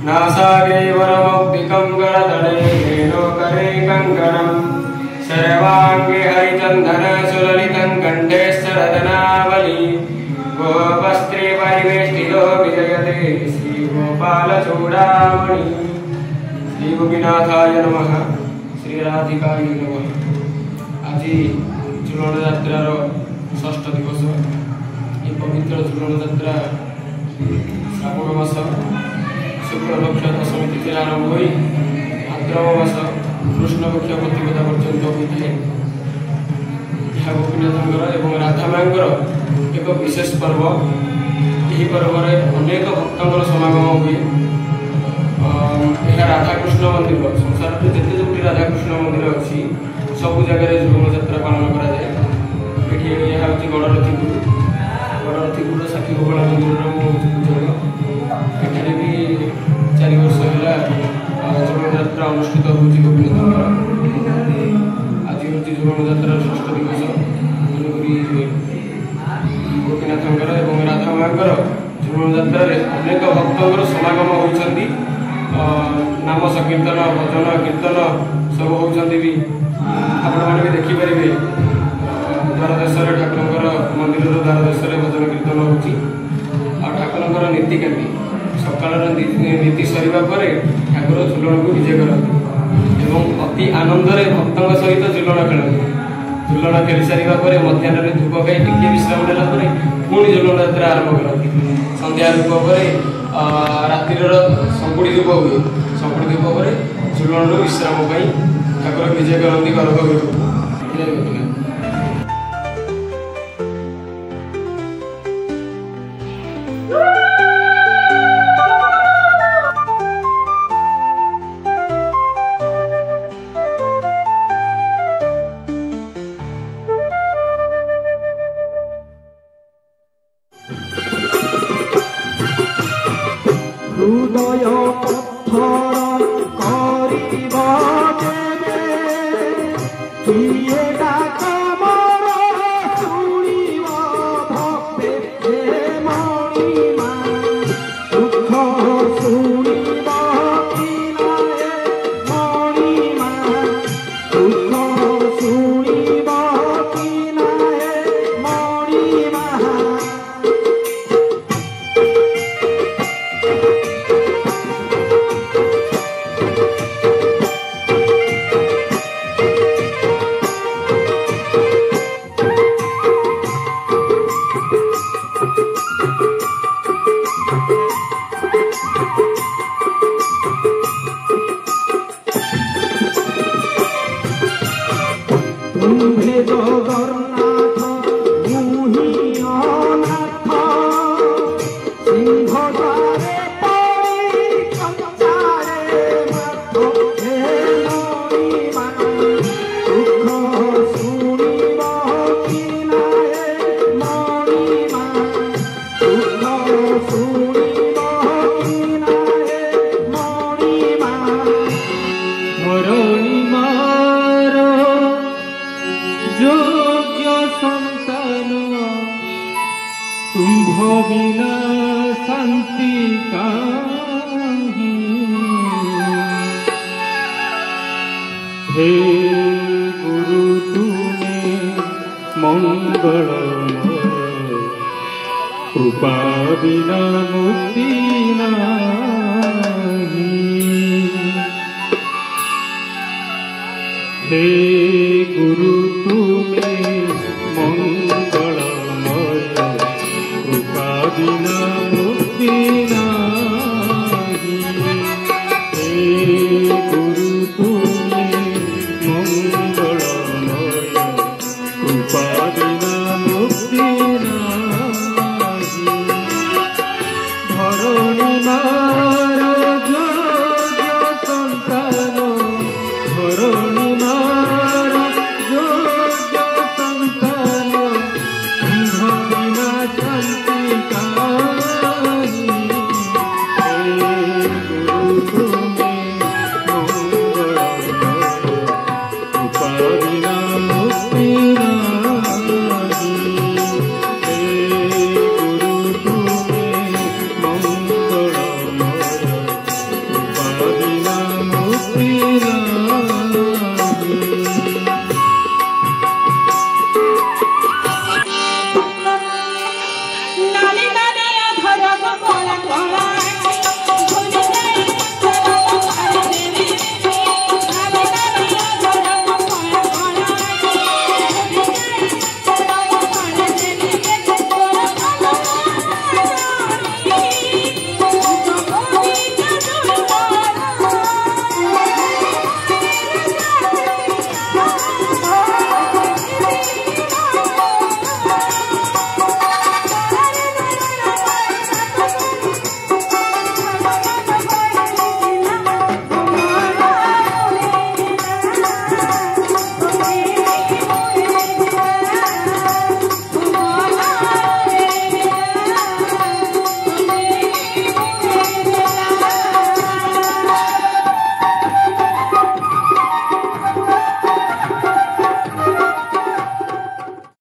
नासाग्रे वरमौक्तिकं गणतले हेनोकरे कङ्कणं सर्वाङ्गे हरिचन्दन सुललितं कण्ठे सरदनावली गोपस्त्रे परिवेष्टितो विजयते श्रीगोपालचूडामणि। श्रीगोपीनाथाय नमः, श्रीराधिकाय नमः। आज झुलन यात्रार षष्ठ दिवस। ये पवित्र झुलन यात्रा श्रावण मास शुक्लपक्ष दशमी तिथि आरंभ हो भाद्रव मास कृष्णपक्ष प्रतिपदा पर्यंत होता है। यह गोपीनाथंकर एवं राधा मांकर एक विशेष पर्व। यही पर्व में अनेक भक्तों समागम हुए। यह राधाकृष्ण मंदिर संसार में जिते जो राधाकृष्ण मंदिर अच्छी सबू जगह झुलन यात्रा पालन कराए। यह हूँ गड़रथीपुर साक्षी गोपाल मंदिर पूजक। एठारे भी 4 वर्ष है झुलन यात्रा अनुष्ठित होती गोपीनाथंकर। आज हूँ झुलन यात्रा षष्ठ दिवस। गोपीनाथंकर एवं राधा मांकर झुलन यात्रा अनेक भक्तों समागम होती। नाम संकीर्तन भजन कीर्तन सब होती भी आपण मैंने भी देखिपारे। द्वारदेश ठाकुर मंदिर द्वारदेश भजन कीर्तन होती। ठाकुर नीतिकांति सकाल नीति सरिबा परे ठाकुर झुलन को विजय करती एवं अति आनंद भक्तों सहित झुलन खेलती। झुलन खेली सारा पर मध्याह्न धूप खाई टिके विश्राम नेला पुणी झुलन यात्रा आरंभ करती। संध्या धूप पर रातिर संकुड़ी धूप हुए। संकुड़ी धूप पर झुलन विश्राम ठाकुर विजय करती गर्भ गृह। हृदय पत्थर करिबा देबे किए डाक मोर शुणिबा भक्ते हे मणिमा दुख शुणिबा कि नाहे मणिमा दुख शुणिबा कि नाहे मणिमा। तुम्हे जगन्नाथ मुहि अनाथ सिंह द्वारे पड़ी कंचारे मथ हे मणिमा दुख शुणिब कि नाहे मणिमा दुख शुणिब कि नाहे मणिमा। मरणिमार योग्य संतान तुम्भ बिना शांति काहि। हे गुरु तुमे मंगलमय कृपा बिना मुक्ति नाही। हे गुरु तुमे मंगलमय कृपा बिना मुक्ति नाही। ধরণী মা